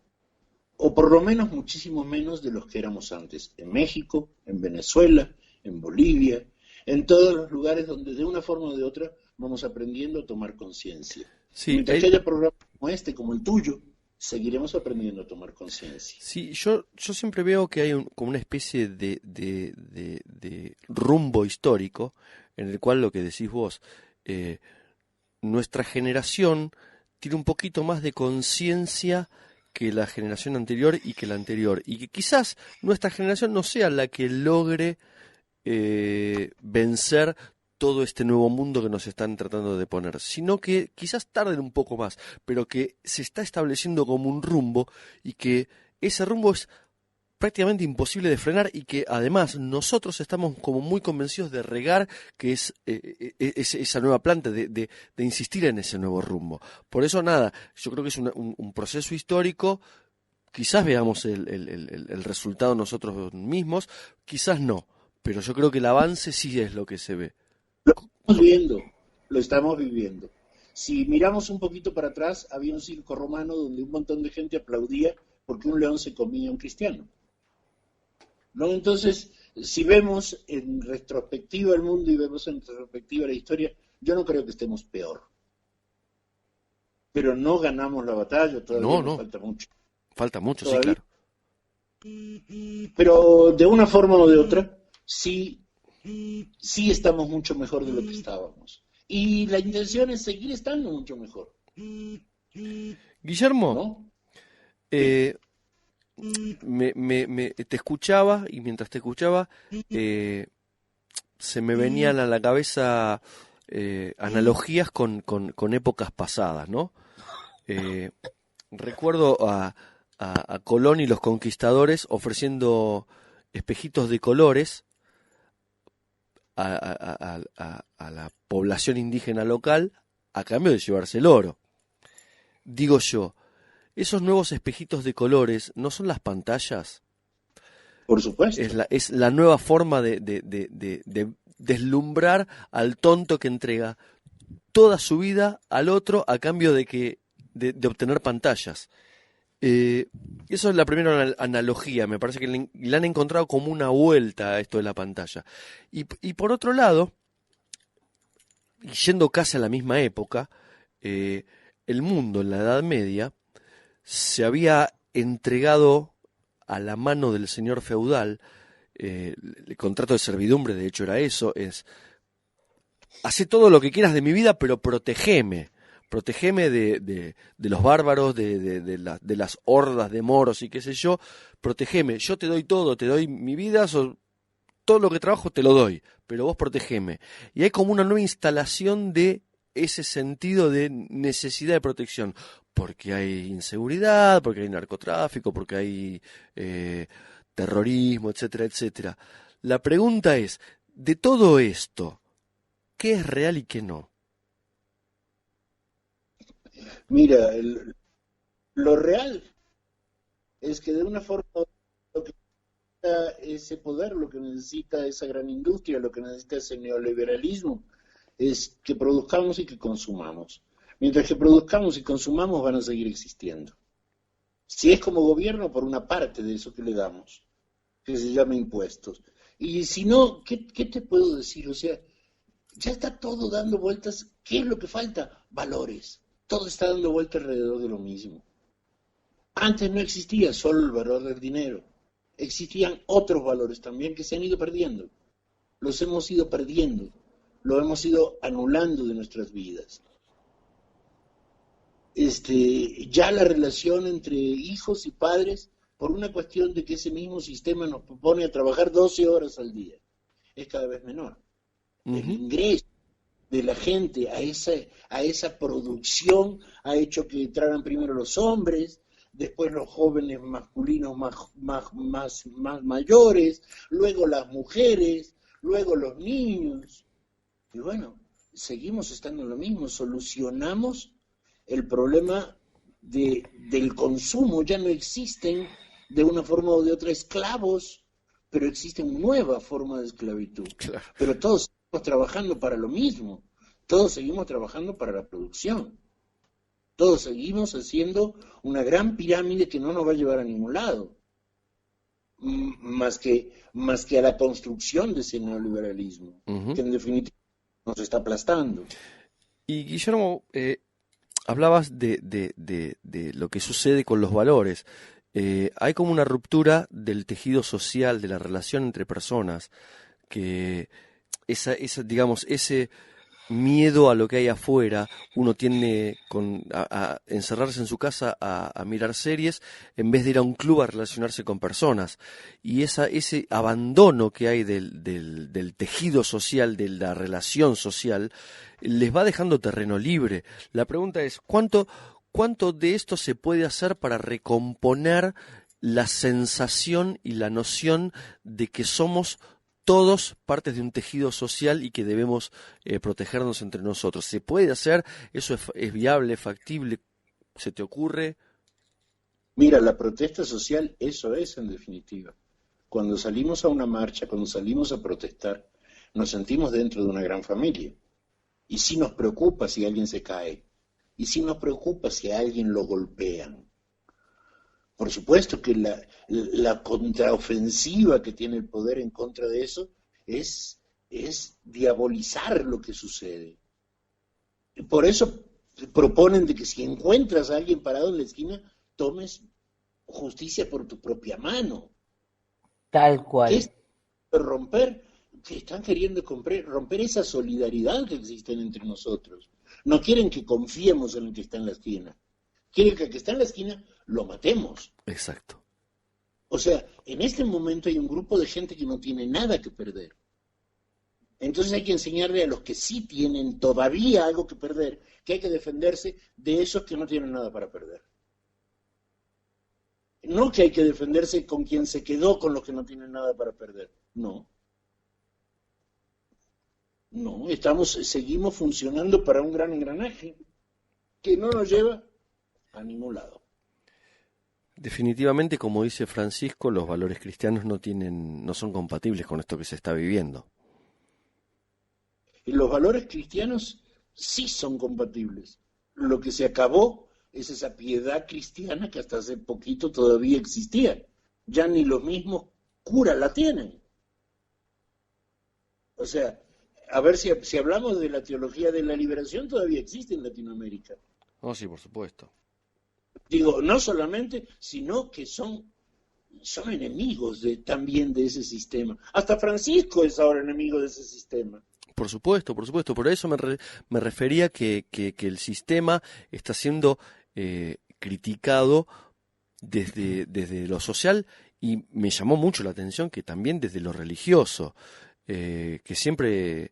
O por lo menos muchísimos menos de los que éramos antes. En México, en Venezuela, en Bolivia, en todos los lugares donde de una forma o de otra vamos aprendiendo a tomar conciencia. Sí, mientras que haya programas como este, como el tuyo, seguiremos aprendiendo a tomar conciencia. Sí, yo siempre veo que hay como una especie de rumbo histórico en el cual lo que decís vos, nuestra generación tiene un poquito más de conciencia que la generación anterior y que la anterior, y que quizás nuestra generación no sea la que logre vencer todo este nuevo mundo que nos están tratando de poner, sino que quizás tarden un poco más, pero que se está estableciendo como un rumbo y que ese rumbo es prácticamente imposible de frenar y que además nosotros estamos como muy convencidos de regar que es esa nueva planta, de insistir en ese nuevo rumbo. Por eso nada, yo creo que es un proceso histórico, quizás veamos el resultado nosotros mismos, quizás no, pero yo creo que el avance sí es lo que se ve. Lo estamos viendo, lo estamos viviendo. Si miramos un poquito para atrás, había un circo romano donde un montón de gente aplaudía porque un león se comía a un cristiano. ¿No? Entonces, si vemos en retrospectiva el mundo y vemos en retrospectiva la historia, yo no creo que estemos peor. Pero no ganamos la batalla, todavía nos falta mucho. Falta mucho, todavía. Sí, claro. Pero de una forma o de otra, sí estamos mucho mejor de lo que estábamos. Y la intención es seguir estando mucho mejor. Guillermo, ¿no? Te escuchaba y mientras te escuchaba se me venían a la cabeza analogías con épocas pasadas, ¿no? Recuerdo a Colón y los conquistadores ofreciendo espejitos de colores a la población indígena local a cambio de llevarse el oro. Digo yo, ¿esos nuevos espejitos de colores no son las pantallas? Por supuesto. Es la nueva forma de deslumbrar al tonto que entrega toda su vida al otro a cambio de obtener pantallas. Eso es la primera analogía. Me parece que le han encontrado como una vuelta a esto de la pantalla. Y por otro lado, yendo casi a la misma época, el mundo en la Edad Media se había entregado a la mano del señor feudal. El contrato de servidumbre, de hecho, era eso, es hacé todo lo que quieras de mi vida, pero protegeme. Protegeme de los bárbaros, de las hordas de moros y qué sé yo. Protegeme. Yo te doy todo, te doy mi vida, todo lo que trabajo te lo doy, pero vos protegeme. Y hay como una nueva instalación de ese sentido de necesidad de protección. Porque hay inseguridad, porque hay narcotráfico, porque hay terrorismo, etcétera, etcétera. La pregunta es, de todo esto, ¿qué es real y qué no? Mira, lo real es que de una forma lo que necesita ese poder, lo que necesita esa gran industria, lo que necesita ese neoliberalismo, es que produzcamos y que consumamos. Mientras que produzcamos y consumamos van a seguir existiendo. Si es como gobierno, por una parte de eso que le damos, que se llama impuestos. Y si no, ¿qué te puedo decir? O sea, ya está todo dando vueltas. ¿Qué es lo que falta? Valores. Todo está dando vueltas alrededor de lo mismo. Antes no existía solo el valor del dinero. Existían otros valores también que se han ido perdiendo. Los hemos ido perdiendo. Lo hemos ido anulando de nuestras vidas. Ya la relación entre hijos y padres, por una cuestión de que ese mismo sistema nos propone a trabajar 12 horas al día, es cada vez menor. El ingreso de la gente a esa producción ha hecho que entraran primero los hombres, después los jóvenes masculinos más mayores, luego las mujeres, luego los niños. Y bueno, seguimos estando en lo mismo, solucionamos el problema del consumo. Ya no existen de una forma o de otra esclavos, pero existe una nueva forma de esclavitud. Claro. Pero todos seguimos trabajando para lo mismo, todos seguimos trabajando para la producción, todos seguimos haciendo una gran pirámide que no nos va a llevar a ningún lado, más que a la construcción de ese neoliberalismo, que en definitiva nos está aplastando. Y Guillermo, hablabas de lo que sucede con los valores. Hay como una ruptura del tejido social, de la relación entre personas, que digamos, ese miedo a lo que hay afuera, uno tiende a encerrarse en su casa a mirar series en vez de ir a un club a relacionarse con personas. Y ese abandono que hay del tejido social, de la relación social, les va dejando terreno libre. La pregunta es, ¿cuánto de esto se puede hacer para recomponer la sensación y la noción de que somos todos partes de un tejido social y que debemos protegernos entre nosotros? ¿Se puede hacer? ¿Eso es viable, factible? ¿Se te ocurre? Mira, la protesta social, eso es en definitiva. Cuando salimos a una marcha, cuando salimos a protestar, nos sentimos dentro de una gran familia. Y sí nos preocupa si alguien se cae. Y sí nos preocupa si a alguien lo golpean. Por supuesto que la contraofensiva que tiene el poder en contra de eso es diabolizar lo que sucede. Por eso proponen de que si encuentras a alguien parado en la esquina, tomes justicia por tu propia mano. Tal cual. ¿Qué es romper? Que están queriendo romper esa solidaridad que existe entre nosotros. No quieren que confiemos en el que está en la esquina. Quieren que el que está en la esquina lo matemos. Exacto. O sea, en este momento hay un grupo de gente que no tiene nada que perder. Entonces hay que enseñarle a los que sí tienen todavía algo que perder, que hay que defenderse de esos que no tienen nada para perder. No que hay que defenderse con quien se quedó con los que no tienen nada para perder. No. No, seguimos funcionando para un gran engranaje que no nos lleva a ningún lado. Definitivamente, como dice Francisco, los valores cristianos no son compatibles con esto que se está viviendo. Y los valores cristianos sí son compatibles. Lo que se acabó es esa piedad cristiana que hasta hace poquito todavía existía. Ya ni los mismos curas la tienen. O sea, a ver si hablamos de la teología de la liberación, todavía existe en Latinoamérica. Oh, sí, por supuesto. Digo, no solamente, sino que son enemigos también de ese sistema. Hasta Francisco es ahora enemigo de ese sistema. Por supuesto, por supuesto. Por eso me refería que el sistema está siendo criticado desde lo social, y me llamó mucho la atención que también desde lo religioso, que siempre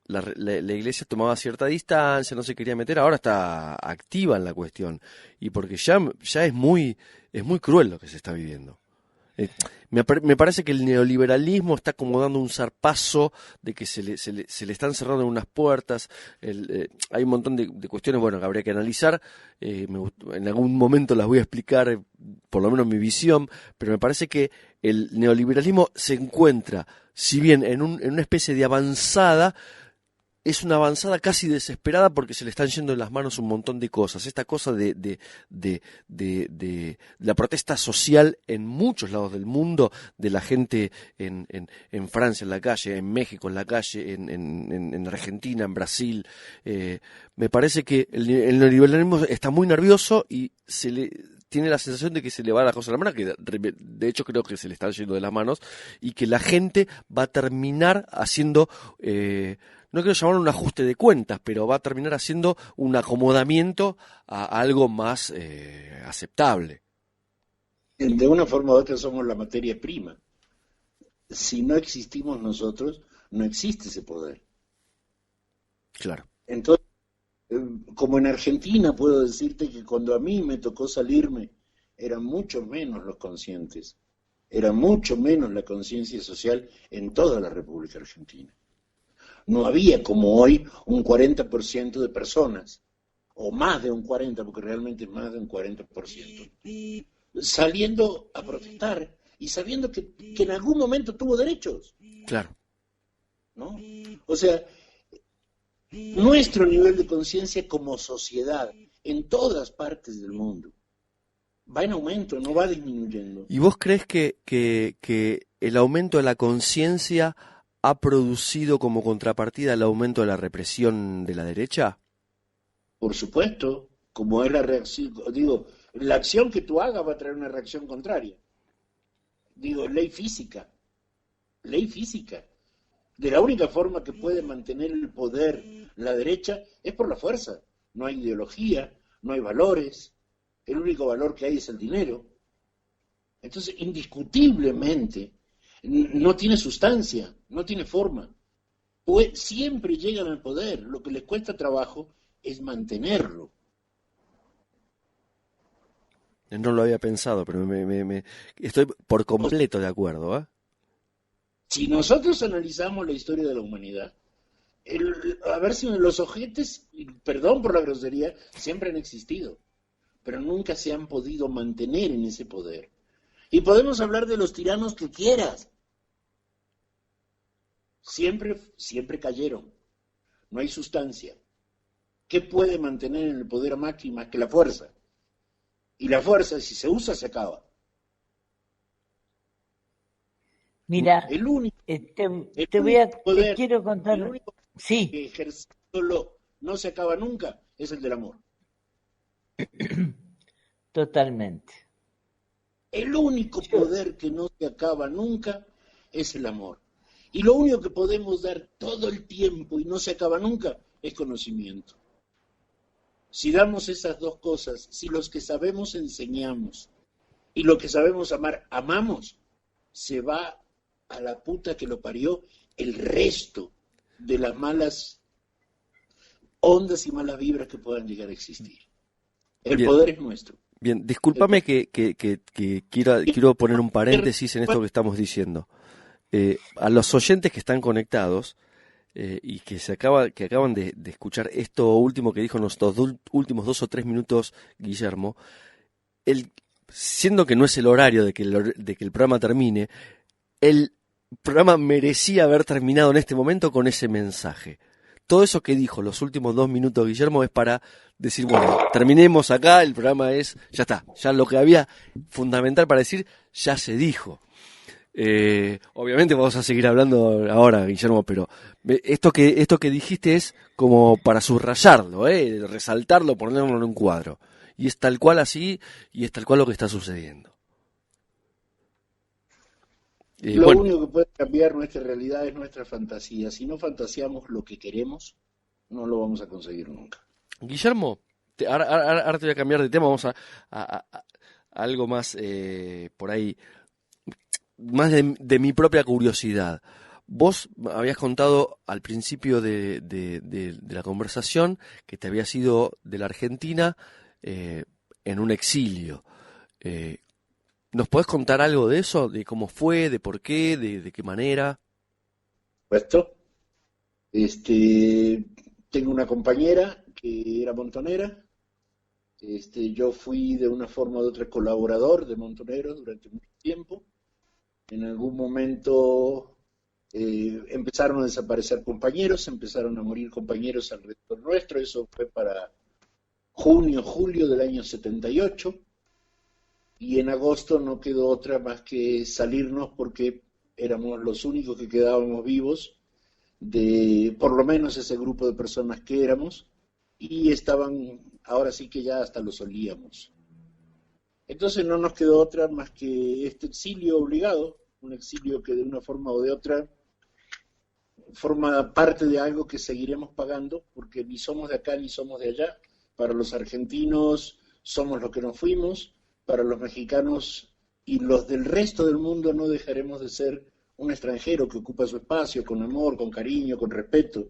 la iglesia tomaba cierta distancia, no se quería meter, ahora está activa en la cuestión, y porque ya es muy cruel lo que se está viviendo. Me parece que el neoliberalismo está como dando un zarpazo de que se le están cerrando unas puertas. Hay un montón de cuestiones, bueno, que habría que analizar. En algún momento las voy a explicar, por lo menos mi visión, pero me parece que el neoliberalismo se encuentra, si bien en una especie de avanzada, es una avanzada casi desesperada porque se le están yendo de las manos un montón de cosas. Esta cosa de la protesta social en muchos lados del mundo, de la gente en Francia en la calle, en México en la calle, en Argentina, en Brasil. Me parece que el neoliberalismo está muy nervioso y tiene la sensación de que se le va la cosa a la mano, que de hecho creo que se le están yendo de las manos, y que la gente va a terminar haciendo... no quiero llamarlo un ajuste de cuentas, pero va a terminar haciendo un acomodamiento a algo más aceptable. De una forma u otra somos la materia prima. Si no existimos nosotros, no existe ese poder. Claro. Entonces, como en Argentina, puedo decirte que cuando a mí me tocó salirme, eran mucho menos los conscientes, era mucho menos la conciencia social en toda la República Argentina. No había como hoy un 40% de personas, o más de un 40%, porque realmente es más de un 40%, saliendo a protestar y sabiendo que en algún momento tuvo derechos. Claro. ¿No? O sea, nuestro nivel de conciencia como sociedad, en todas partes del mundo, va en aumento, no va disminuyendo. ¿Y vos crees que el aumento de la conciencia ha producido como contrapartida el aumento de la represión de la derecha? Por supuesto, como es la reacción, digo, la acción que tú hagas va a traer una reacción contraria. Digo, ley física. De la única forma que puede mantener el poder la derecha es por la fuerza. No hay ideología, no hay valores, el único valor que hay es el dinero. Entonces, indiscutiblemente, no tiene sustancia, no tiene forma. Pues siempre llegan al poder, lo que les cuesta trabajo es mantenerlo. No lo había pensado, pero estoy por completo de acuerdo, ¿eh? Si nosotros analizamos la historia de la humanidad, a ver si los ojetes, perdón por la grosería, siempre han existido, pero nunca se han podido mantener en ese poder. Y podemos hablar de los tiranos que quieras. Siempre cayeron. No hay sustancia. ¿Qué puede mantener en el poder a máxima que la fuerza? Y la fuerza, si se usa, se acaba. Mira, El único te quiero contar. El único Sí, que ejerciéndolo no se acaba nunca es el del amor. totalmente. El único poder que no se acaba nunca es el amor. Y lo único que podemos dar todo el tiempo y no se acaba nunca es conocimiento. Si damos esas dos cosas, si los que sabemos enseñamos y los que sabemos amar, amamos, se va a la puta que lo parió el resto de las malas ondas y malas vibras que puedan llegar a existir. El Bien. poder es nuestro. Bien, discúlpame que quiero poner un paréntesis en esto que estamos diciendo. A los oyentes que están conectados y que acaban de escuchar esto último que dijo en los últimos 2 o 3 minutos Guillermo, siendo que no es el horario de que el programa termine, el programa merecía haber terminado en este momento con ese mensaje. Todo eso que dijo los últimos 2 minutos Guillermo es para decir, bueno, terminemos acá, el programa ya está, ya lo que había fundamental para decir ya se dijo. Obviamente vamos a seguir hablando ahora, Guillermo, pero esto que dijiste es como para subrayarlo, resaltarlo, ponerlo en un cuadro. Y es tal cual así, y es tal cual lo que está sucediendo. Lo Bueno, único que puede cambiar nuestra realidad es nuestra fantasía. Si no fantaseamos lo que queremos, no lo vamos a conseguir nunca. Guillermo, ahora te voy a cambiar de tema, vamos a algo más por ahí, más de mi propia curiosidad. Vos habías contado al principio de la conversación que te habías ido de la Argentina en un exilio. Eh, ¿Nos podés contar algo de eso? ¿De cómo fue, de por qué, de qué manera? ¿Puesto? Tengo una compañera que era montonera. Yo fui de una forma u otra colaborador de Montoneros durante mucho tiempo. En algún momento empezaron a desaparecer compañeros, empezaron a morir compañeros alrededor nuestro. Eso fue para junio, julio del año 78. Y en agosto no quedó otra más que salirnos porque éramos los únicos que quedábamos vivos de por lo menos ese grupo de personas que éramos, y estaban, ahora sí que ya hasta los olíamos. Entonces no nos quedó otra más que este exilio obligado, un exilio que de una forma o de otra forma parte de algo que seguiremos pagando, porque ni somos de acá ni somos de allá. Para los argentinos somos lo que nos fuimos, para los mexicanos y los del resto del mundo no dejaremos de ser un extranjero que ocupa su espacio con amor, con cariño, con respeto,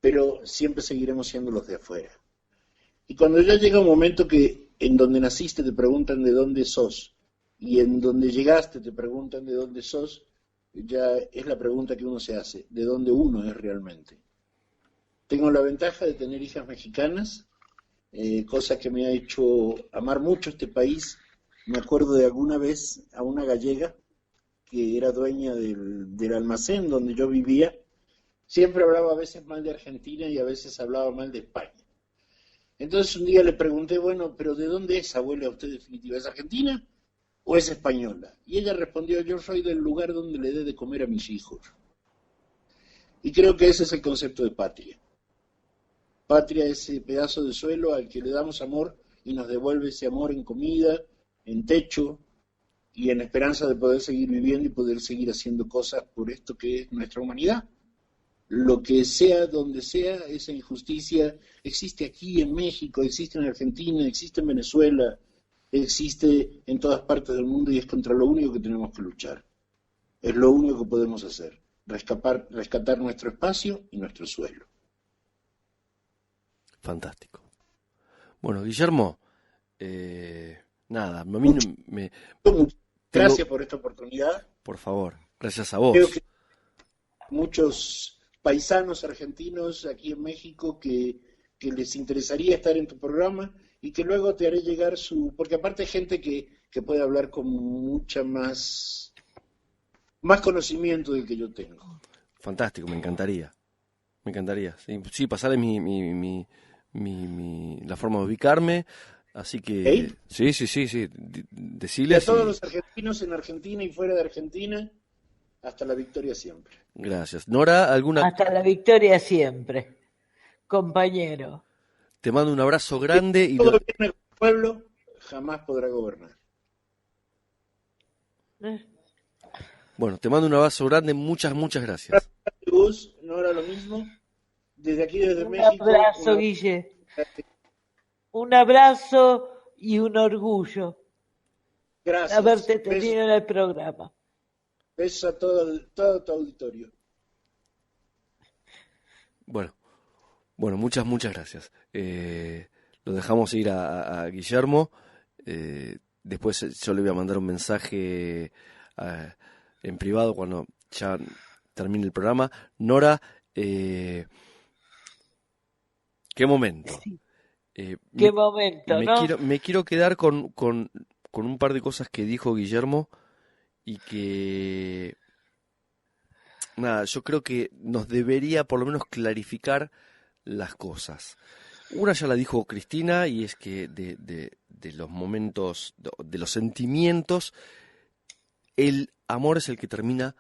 pero siempre seguiremos siendo los de afuera. Y cuando ya llega un momento que en donde naciste te preguntan de dónde sos, y en donde llegaste te preguntan de dónde sos, ya es la pregunta que uno se hace, de dónde uno es realmente. Tengo la ventaja de tener hijas mexicanas, cosa que me ha hecho amar mucho este país. Me acuerdo de alguna vez a una gallega que era dueña del almacén donde yo vivía, siempre hablaba a veces mal de Argentina y a veces hablaba mal de España. Entonces un día le pregunté, bueno, pero ¿de dónde es, abuela, usted definitiva? ¿Es argentina o es española? Y ella respondió, yo soy del lugar donde le dé de comer a mis hijos. Y creo que ese es el concepto de patria. Patria es ese pedazo de suelo al que le damos amor y nos devuelve ese amor en comida, en techo y en esperanza de poder seguir viviendo y poder seguir haciendo cosas por esto que es nuestra humanidad. Lo que sea, donde sea, esa injusticia existe aquí en México, existe en Argentina, existe en Venezuela, existe en todas partes del mundo y es contra lo único que tenemos que luchar. Es lo único que podemos hacer, rescatar nuestro espacio y nuestro suelo. Fantástico. Bueno, Guillermo, nada, a mí Gracias por esta oportunidad. Por favor, gracias a Creo vos. que muchos paisanos argentinos aquí en México que les interesaría estar en tu programa y que luego te haré llegar porque aparte hay gente que puede hablar con mucha más conocimiento del que yo tengo. Fantástico, me encantaría. Me encantaría. Sí, pasarle la forma de ubicarme. Así que, ¿Eh? sí. Y Decirles. a todos los argentinos en Argentina y fuera de Argentina, hasta la victoria siempre. Gracias. Nora, Hasta la victoria siempre, compañero. Te mando un abrazo grande y Todo viene con el pueblo, jamás podrá gobernar. Bueno, te mando un abrazo grande, muchas gracias. Gus, Nora, lo mismo. Desde aquí, desde Un México. abrazo, Guille. Un abrazo y un orgullo Gracias. haberte tenido en el programa. Besos a todo tu auditorio. Bueno, muchas gracias. Lo dejamos ir a Guillermo. Después yo le voy a mandar un mensaje en privado cuando ya termine el programa. Nora, qué momento. Sí. Qué momento, ¿no? Me quiero quedar con un par de cosas que dijo Guillermo y que, nada, yo creo que nos debería por lo menos clarificar las cosas. Una ya la dijo Cristina y es que de los momentos, de los sentimientos, el amor es el que termina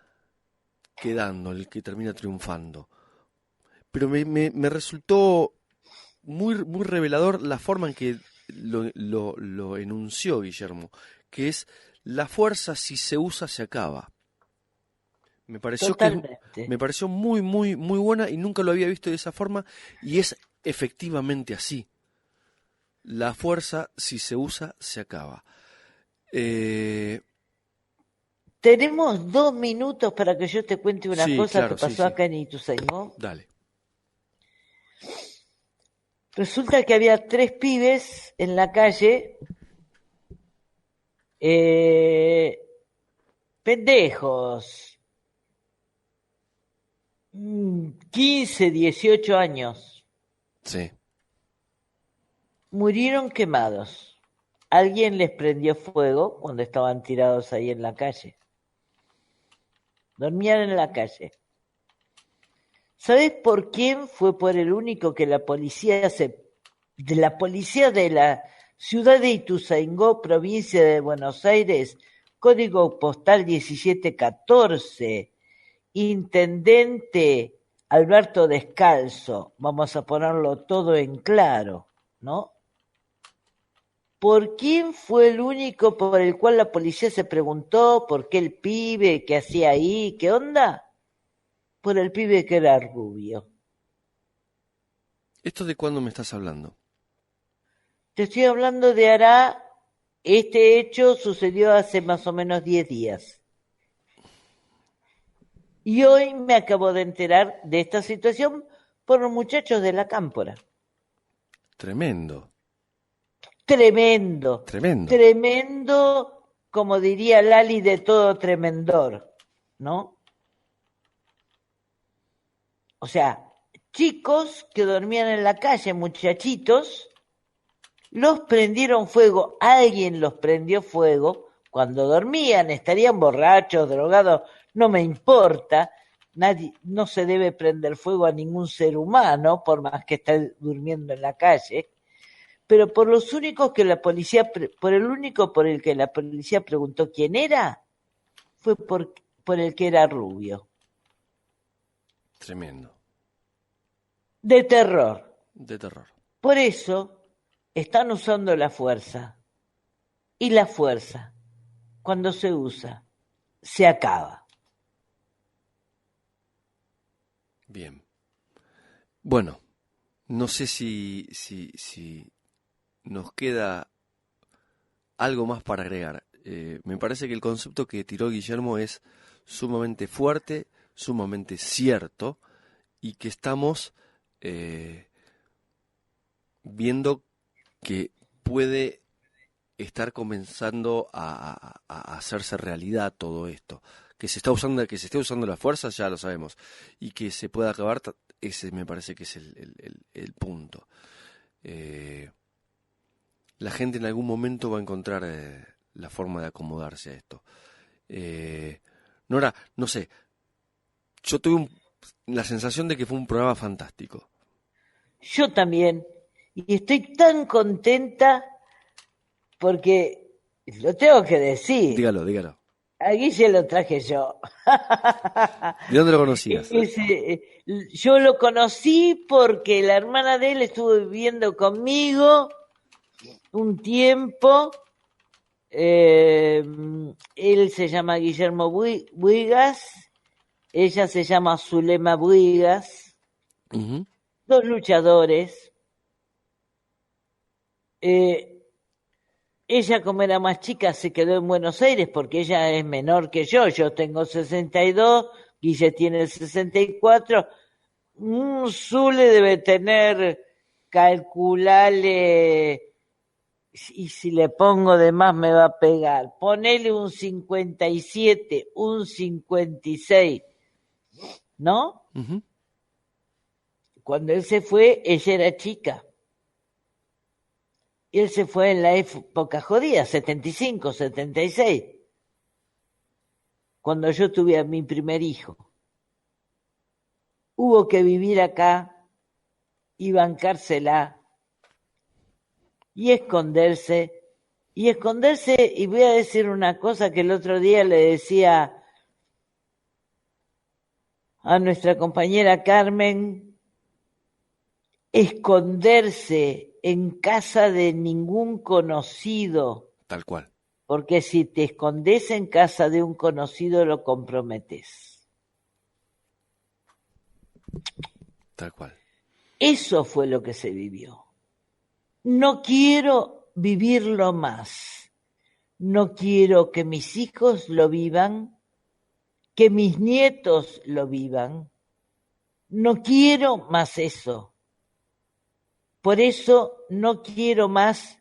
quedando, el que termina triunfando. Pero me resultó muy revelador la forma en que lo enunció Guillermo, que es la fuerza si se usa se acaba. Me pareció Totalmente. me pareció muy, muy, muy buena y nunca lo había visto de esa forma y es efectivamente así. La fuerza, si se usa, se acaba. Eh, Tenemos 2 minutos para que yo te cuente una sí, cosa que claro, sí, pasó sí. acá en Ituzaingó. Dale. Resulta que había 3 pibes en la calle, eh, pendejos, 15, 18 años, Sí. murieron quemados. Alguien les prendió fuego cuando estaban tirados ahí en la calle. Dormían en la calle. ¿Sabés por quién? Fue por el único que de la policía de la ciudad de Ituzaingó, provincia de Buenos Aires, código postal 1714, intendente Alberto Descalzo, vamos a ponerlo todo en claro, ¿no? ¿Por quién fue el único por el cual la policía se preguntó por qué el pibe, qué hacía ahí, qué onda? Por el pibe que era rubio. ¿Esto de cuándo me estás hablando? Te estoy hablando de hará, este hecho sucedió hace más o menos 10 días. Y hoy me acabo de enterar de esta situación por los muchachos de la Cámpora. Tremendo, Tremendo, tremendo. tremendo, como diría Lali, de todo tremendor, ¿no? O sea, chicos que dormían en la calle, muchachitos, los prendieron fuego, alguien los prendió fuego cuando dormían, estarían borrachos, drogados, no me importa, nadie, no se debe prender fuego a ningún ser humano, por más que esté durmiendo en la calle, pero por los únicos que la policía, por el único por el que la policía preguntó quién era, fue por el que era rubio. Tremendo. De terror. De terror. Por eso están usando la fuerza. Y la fuerza, cuando se usa, se acaba. Bien. Bueno, no sé si nos queda algo más para agregar. Me parece que el concepto que tiró Guillermo es sumamente fuerte, sumamente cierto, y que estamos viendo que puede estar comenzando a hacerse realidad todo esto. Que se está usando, que se esté usando la fuerza, ya lo sabemos. Y que se pueda acabar, ese me parece que es el punto. La gente en algún momento va a encontrar la forma de acomodarse a esto. Nora, no sé, yo tuve la sensación de que fue un programa fantástico. Yo también. Y estoy tan contenta porque, lo tengo que decir, Dígalo, dígalo. a Guille lo traje yo. ¿De dónde lo conocías? Yo lo conocí porque la hermana de él estuvo viviendo conmigo un tiempo. Él se llama Guillermo Buigas, ella se llama Zulema Buigas, Uh-huh. dos luchadores. Ella, como era más chica, se quedó en Buenos Aires porque ella es menor que yo tengo 62, Guille tiene 64, Zule debe tener, calculale, y si le pongo de más me va a pegar, ponele un 57, un 56, ¿no? Uh-huh. Cuando él se fue, ella era chica. Y él se fue en la época jodida, 75, 76, cuando yo tuve a mi primer hijo. Hubo que vivir acá y bancársela y esconderse, y voy a decir una cosa que el otro día le decía a nuestra compañera Carmen, esconderse en casa de ningún conocido. Tal cual. Porque si te escondes en casa de un conocido lo comprometes. Tal cual. Eso fue lo que se vivió. No quiero vivirlo más. No quiero que mis hijos lo vivan, que mis nietos lo vivan. No quiero más eso. Por eso no quiero más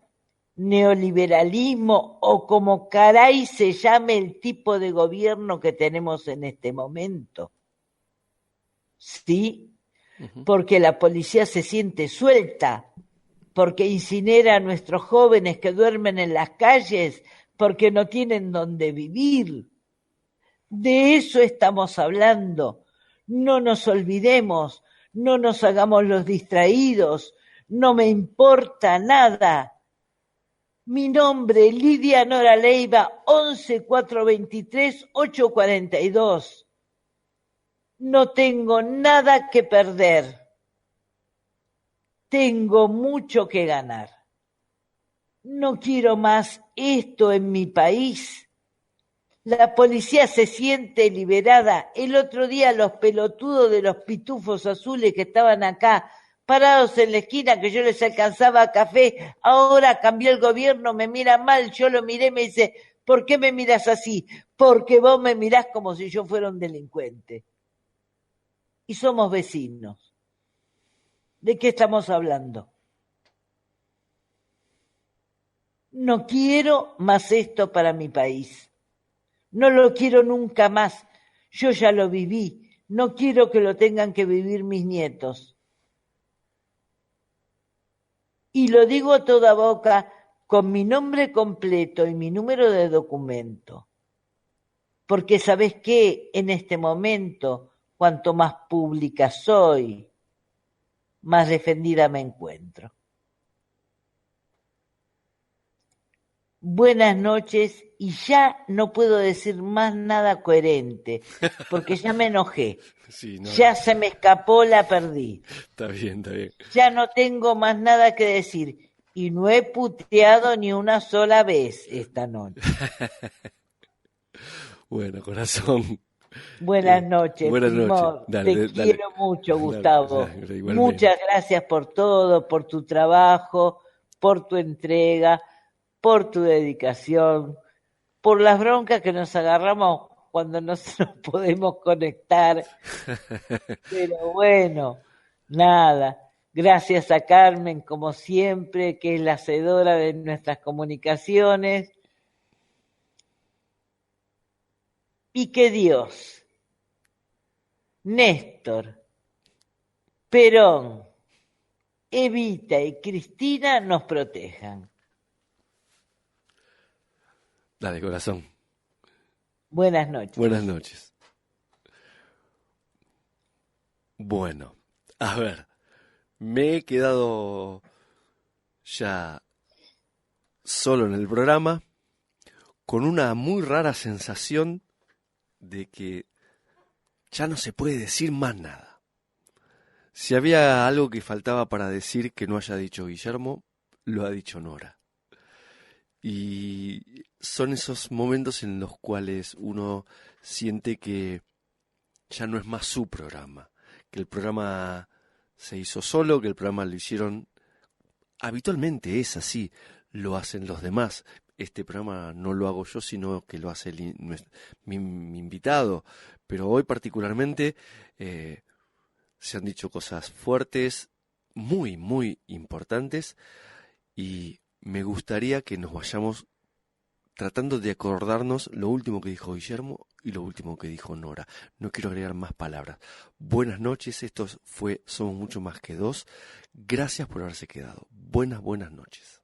neoliberalismo o como caray se llame el tipo de gobierno que tenemos en este momento. ¿Sí? Porque la policía se siente suelta, porque incinera a nuestros jóvenes que duermen en las calles, porque no tienen dónde vivir. De eso estamos hablando. No nos olvidemos, no nos hagamos los distraídos, no me importa nada. Mi nombre, Lidia Nora Leiva, 11-423-842. No tengo nada que perder. Tengo mucho que ganar. No quiero más esto en mi país. La policía se siente liberada. El otro día los pelotudos de los pitufos azules que estaban acá, parados en la esquina, que yo les alcanzaba café, ahora cambió el gobierno, me mira mal, yo lo miré y me dice, ¿por qué me miras así? Porque vos me mirás como si yo fuera un delincuente. Y somos vecinos. ¿De qué estamos hablando? No quiero más esto para mi país. No lo quiero nunca más. Yo ya lo viví. No quiero que lo tengan que vivir mis nietos. Y lo digo a toda boca con mi nombre completo y mi número de documento. Porque ¿sabés qué? En este momento, cuanto más pública soy, más defendida me encuentro. Buenas noches, y ya no puedo decir más nada coherente, porque ya me enojé. Sí, no, ya se me escapó, la perdí. Está bien. Ya no tengo más nada que decir, y no he puteado ni una sola vez esta noche. Bueno, corazón. Buenas noches, Buenas primo. noches. Te quiero mucho, Gustavo. Dale, muchas gracias por todo, por tu trabajo, por tu entrega, por tu dedicación, por las broncas que nos agarramos cuando no nos podemos conectar. Pero bueno, nada. Gracias a Carmen, como siempre, que es la hacedora de nuestras comunicaciones. Y que Dios, Néstor, Perón, Evita y Cristina nos protejan. Dale, corazón. Buenas noches. Buenas noches. Bueno, a ver, me he quedado ya solo en el programa con una muy rara sensación de que ya no se puede decir más nada. Si había algo que faltaba para decir que no haya dicho Guillermo, lo ha dicho Nora. Y son esos momentos en los cuales uno siente que ya no es más su programa, que el programa se hizo solo, que el programa lo hicieron. Habitualmente es así, lo hacen los demás. Este programa no lo hago yo, sino que lo hace mi invitado. Pero hoy particularmente se han dicho cosas fuertes, muy, muy importantes, y me gustaría que nos vayamos tratando de acordarnos lo último que dijo Guillermo y lo último que dijo Nora. No quiero agregar más palabras. Buenas noches, esto fue Somos Mucho Más que Dos. Gracias por haberse quedado. Buenas noches.